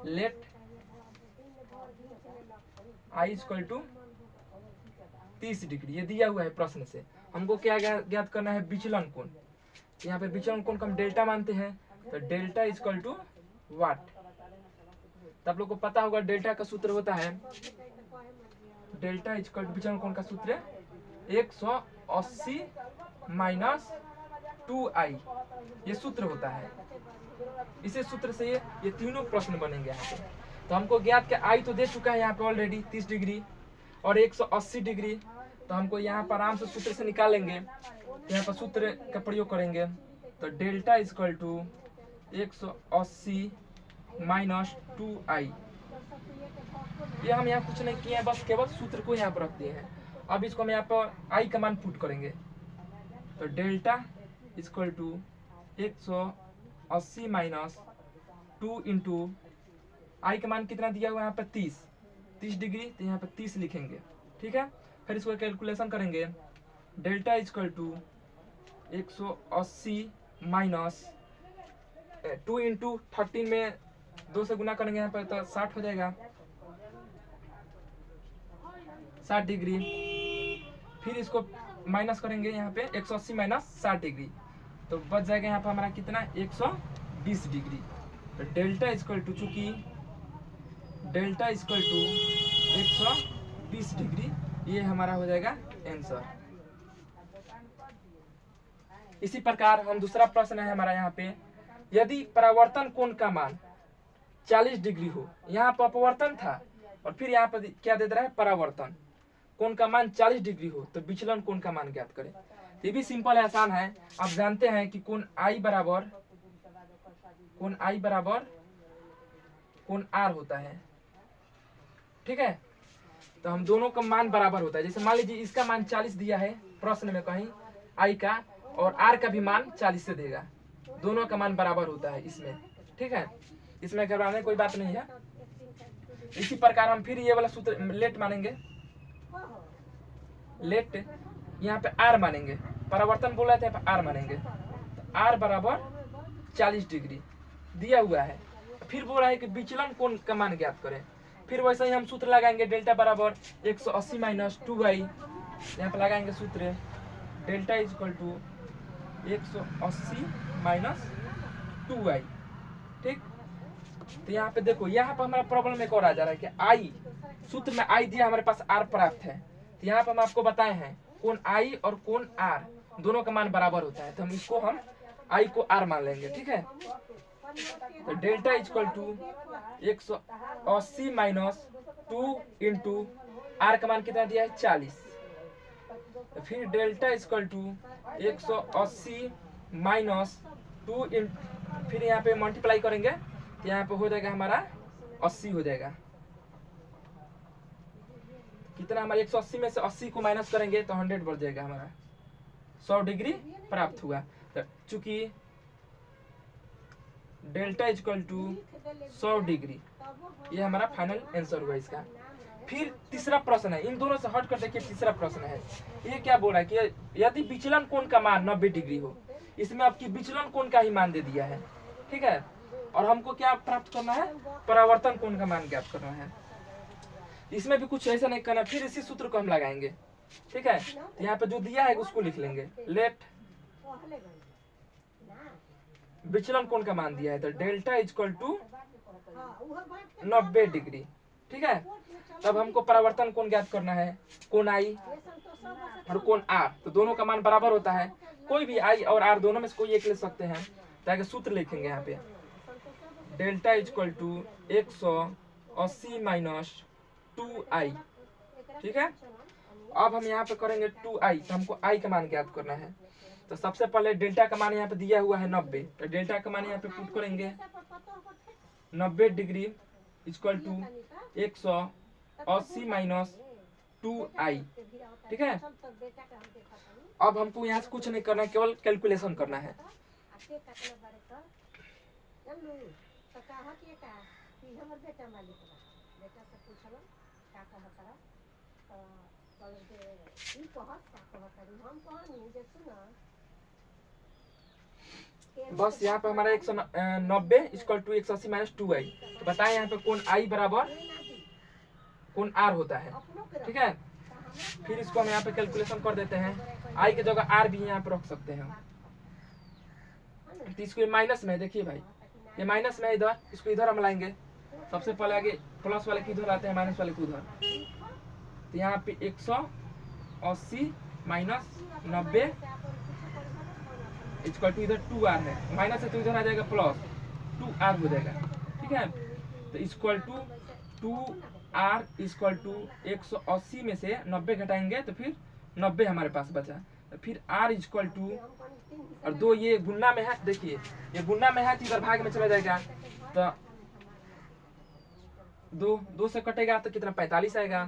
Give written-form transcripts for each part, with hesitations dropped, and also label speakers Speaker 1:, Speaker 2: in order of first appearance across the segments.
Speaker 1: Late I equal to 30 degree, ये दिया हुआ है प्रश्न से। हमको क्या ज्ञात करना है, विचलन कोण। यहाँ पे विचलन कोण को हम डेल्टा मानते हैं, तो डेल्टा इक्वल टू वाट। तब लोग को पता होगा डेल्टा का सूत्र होता है, डेल्टा इक्वल टू विचलन कोण का सूत्र 180 माइनस 2i, ये सूत्र होता है। इसी सूत्र से ये तीनों प्रश्न बनेंगे यहाँ पे। तो हमको ज्ञात कि आई तो दे चुका है यहाँ पे ऑलरेडी 30 डिग्री और 180 डिग्री, तो हमको यहाँ पर आराम से सूत्र से निकालेंगे। तो यहाँ पर सूत्र का प्रयोग करेंगे, तो delta equal to 180 minus 2i। ये हम यहाँ कुछ नहीं किए हैं, बस केवल सूत्र को यहाँ पर रख दिए हैं। अब इसको हम यहाँ पर आई का मान पुट करेंगे, तो delta equal to 180 minus 2 into i का मान कितना दिया हुआ है यहाँ पर 30 डिग्री, तो यहाँ पर 30 लिखेंगे। ठीक है, फिर इसको कैलकुलेशन करेंगे, delta equal to 180 minus 2 into 13 में 2 से गुना करेंगे यहाँ पर, तो 60 हो जाएगा, 60 डिग्री। फिर इसको माइनस करेंगे यहाँ पे 180 माइनस 60 डिग्री, तो बच जाएगा यहाँ पर हमारा कितना 120 डिग्री। तो डेल्टा इक्वल टू, चूंकि डेल्टा इक्वल टू 120 डिग्री, ये हमारा हो जाएगा आंसर। इसी प्रकार हम दूसरा प्रश्न है हमारा यहाँ पे, यदि परावर्तन कोण का मान 40 डिग्री हो, यहाँ पर अपवर्तन था और फिर यहाँ पर क्या दे रहा है, परावर्तन। कोण का मान 40 डिग्री हो तो विचलन कोण का मान ज्ञात करें। ये भी सिंपल है, आसान है। आप जानते हैं कि कोण आई बराबर कोण आर होता है। ठीक है, तो हम दोनों का मान बराबर होता है। जैसे मान लीजिए इसका मान 40 दिया है प्रश्न में कहीं आई का, और आर का भी मान 40 से देगा, दोनों का मान बराबर होता है इसमें। ठीक है, इसमें घबराने कोई बात नहीं है। इसी प्रकार हम फिर ये वाला सूत्र लेट मानेंगे, लेट यहाँ पे आर मानेंगे, परावर्तन बोला था, आर मानेंगे। आर बराबर 40 डिग्री दिया हुआ है, फिर बोल रहा है कि विचलन कोण का मान ज्ञात करें। फिर वैसे ही हम सूत्र लगाएंगे, डेल्टा बराबर 180 माइनस 2i, यहाँ पे लगाएंगे सूत्र, delta equal to 180 minus 2i। ठीक, तो यहाँ पे देखो, यहाँ पर हमारा प्रॉब्लम एक और आ जा रहा है कि आई, सूत्र में आई दिया, हमारे पास आर प्राप्त है। तो यहाँ पर हम आपको बताए हैं कोण आई और कोण आर दोनों का मान बराबर होता है, तो हम इसको हम आई को आर मान लेंगे। ठीक है, तो delta equal to 180 minus 2 into R का मान कितना दिया है 40, तो फिर डेल्टा इक्वल टू 180 माइनस 2 फिर यहाँ पे मल्टीप्लाई करेंगे, तो यहाँ पे हो जाएगा हमारा 80 हो जाएगा। कितना हमारा 180 में से 80 को माइनस करेंगे तो 100 बढ़ जाएगा, हमारा 100 डिग्री प्राप्त हुआ। तो चूंकि डेल्टा इक्वल टू 100 डिग्री, ये हमारा फाइनल आंसर हुआ इसका। फिर तीसरा प्रश्न है, इन दोनों से हट कर देखिए, तीसरा प्रश्न है। ये क्या बोल रहा है कि यदि विचलन कोण का मान 90 डिग्री हो, इसमें आपकी विचलन कोण का ही मान दे दिया है। ठीक है, और हमको क्या प्राप्त करना है, परावर्तन कोण का मान ज्ञात करना है। इसमें भी कुछ ऐसा नहीं करना, फिर इसी सूत्र को हम लगाएंगे। ठीक है, तो यहाँ पे जो दिया है उसको लिख लेंगे, लेट विचलन कोण का मान दिया है, तो डेल्टा इक्वल टू 90 डिग्री। ठीक है, तब हमको परावर्तन कोण ज्ञात करना है, कोण आई और कोण आर, तो दोनों का मान बराबर होता है। कोई भी आई और आर दोनों में से कोई एक ले सकते हैं, ताकि सूत्र लिखेंगे यहाँ पे, delta equal to 180 minus 2i। ठीक है, अब हम यहाँ पे करेंगे 2i, तो हमको i का मान ज्ञात करना है। तो सबसे पहले डेल्टा का मान यहाँ पे दिया हुआ है 90, तो डेल्टा का मान यहाँ पे पुट करेंगे, 90 degree equal to 180 minus 2i। ठीक है, अब हमको यहाँ से कुछ नहीं करना है, केवल कैलकुलेशन करना है। बस यहाँ पे हमारा 190 इक्वल टू 180 माइनस 2i। तो बताएं यहाँ पे कौन i बराबर कौन r होता है। ठीक है, फिर इसको हम यहाँ पे कैलकुलेशन कर देते हैं। i की जगह r भी यहाँ पे रख सकते हैं। तो इसको माइनस में, देखिए भाई ये माइनस में इधर, इसको इधर हम लाएंगे। सबसे पहले आगे प्लस वाले की इधर आते हैं, माइनस वाले को उधर। तो यहाँ पे 180 माइनस 90 इक्वल टू इधर 2r है, माइनस है तो इधर आ जाएगा प्लस 2r हो जाएगा। ठीक है, तो equal to 2r equal to 180 में से 90 घटाएंगे तो फिर 90 हमारे पास बचा। तो फिर r इक्वल टू, और दो ये गुना में है, देखिए ये गुना में है तो इधर भाग में चला जाएगा। तो दो से कटेगा तो कितना 45 आएगा।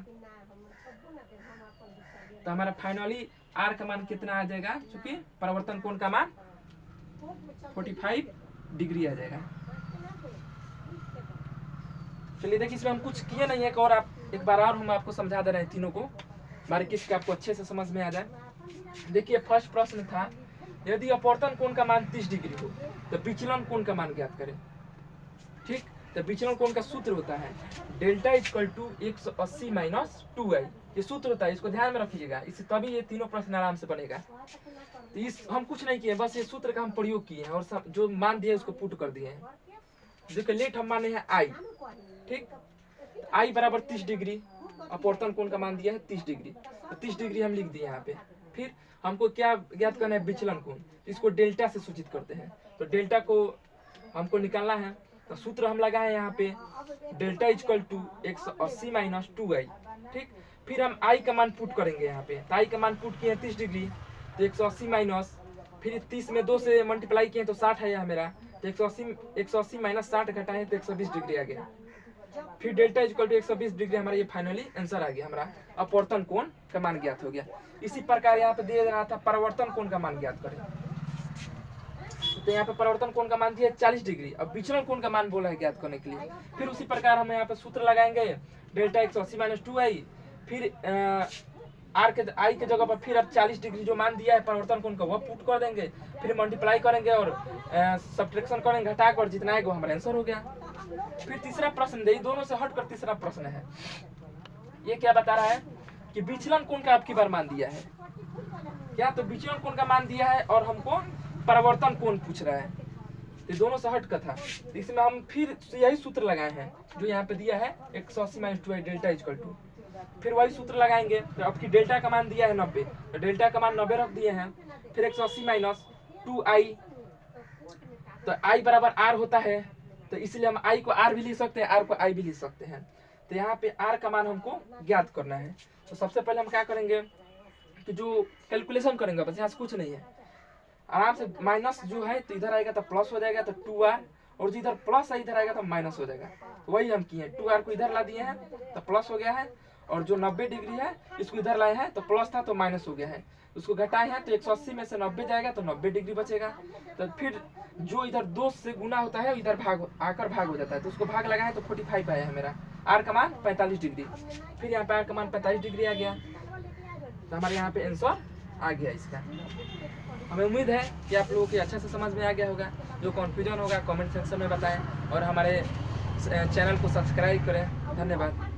Speaker 1: तो हमारा फाइनली r का मान कितना आ जाएगा, चूंकि परिवर्तन कोण का मान 45 डिग्री आ जाएगा। चलिए देखिए, इसमें हम कुछ किए नहीं है, और आप एक बार और हम आपको समझा दे रहे हैं तीनों को, बारीकी से आपको अच्छे से समझ में आ जाए। देखिए फर्स्ट प्रश्न था, यदि अपवर्तन कोण का मान 30 डिग्री हो तो विचलन कोण का मान ज्ञात करें। ठीक, तो विचलन कोण का सूत्र होता है delta equal to 180 minus 2i। ये सूत्र होता है, इसको ध्यान में रखिएगा, इससे तभी ये तीनों प्रश्न आराम से बनेगा। तो इस हम कुछ नहीं किए, बस ये सूत्र का हम प्रयोग किए हैं और सब जो मान दिए उसको पुट कर दिए हैं। देखिए लेट हम माने हैं i। ठीक, i बराबर 30 डिग्री, अपवर्तन कोण का मान दिया है 30 डिग्री, तो 30 डिग्री हम लिख दिए यहाँ पे। फिर हमको क्या ज्ञात करना है, विचलन कोण, इसको डेल्टा से सूचित करते हैं। तो डेल्टा को हमको निकालना है, तो सूत्र हम लगाए यहाँ पे delta equal to 180 minus 2i। ठीक, फिर हम i का मान पुट करेंगे यहाँ पे। तो i का मान पुट किए हैं 30 डिग्री, तो 180 माइनस, फिर 30 में 2 से मल्टीप्लाई किए तो 60 है यह मेरा। तो 180 माइनस 60 घटाए तो 120 डिग्री आ गया। फिर डेल्टा इक्वल टू 120 डिग्री, हमारा ये फाइनली आंसर आ गया, हमारा अपवर्तन कोण का मान ज्ञात हो गया। इसी प्रकार यहाँ पे दिया रहा था परिवर्तन कोण का मान ज्ञात करें। तो यहाँ पे परिवर्तन कोण का मान दिया 40 डिग्री, अब विचलन कोण का मान बोला है ज्ञात करने के लिए। फिर उसी प्रकार हम यहाँ पे सूत्र लगाएंगे डेल्टा 180 माइनस 2i, फिर i के जगह पर फिर अब 40 डिग्री जो मान दिया है परिवर्तन कोण का वह पुट कर देंगे, फिर मल्टीप्लाई करेंगे और सब्ट्रैक्शन करेंगे, घटा कर जितना आएगा हमारा आंसर हो गया। फिर तीसरा प्रश्न दे, दोनों से हटकर तीसरा प्रश्न है। ये क्या बता रहा है कि विचलन कोण का आपकी बार मान दिया है क्या, तो विचलन कोण का मान दिया है और हमको परिवर्तन कोण पूछ रहा है। तो दोनों से हट का था, इसमें हम फिर यही सूत्र लगाए हैं जो यहाँ पे दिया है 180 minus 2i delta equal to, फिर वही सूत्र लगाएंगे। तो आपकी डेल्टा का मान दिया है 90, तो डेल्टा का मान 90 रख दिए हैं। फिर 180 माइनस 2i, तो i बराबर r होता है, तो इसलिए हम i को r भी लिख सकते हैं, r को i भी लिख सकते हैं। तो यहाँ पे r का मान हमको ज्ञात करना है। तो सबसे पहले हम क्या करेंगे कि जो कैलकुलेशन करेंगे, बस यहाँ से कुछ नहीं है, आराम से माइनस जो है तो इधर आएगा तो प्लस हो जाएगा, तो 2r, और जो इधर प्लस है इधर आएगा तो माइनस हो जाएगा। तो वही हम किए, 2r को इधर ला दिए हैं तो प्लस हो गया है, और जो 90 डिग्री है इसको इधर लाए हैं तो प्लस था तो माइनस हो गया है। उसको घटाए हैं तो 180 में से 90 जाएगा तो 90 डिग्री बचेगा। तो फिर जो इधर 2 से गुना होता है इधर भाग आकर भाग हो जाता है, तो उसको भाग लगाए तो 45 आया है मेरा, r का मान 45 डिग्री। फिर यहाँ पे r का मान 45 डिग्री आ गया, तो हमारे यहाँ पे आंसर आ गया इसका। हमें उम्मीद है कि आप लोगों को अच्छा से समझ में आ गया होगा। जो कन्फ्यूजन होगा कमेंट सेक्शन में बताएं और हमारे चैनल को सब्सक्राइब करें। धन्यवाद।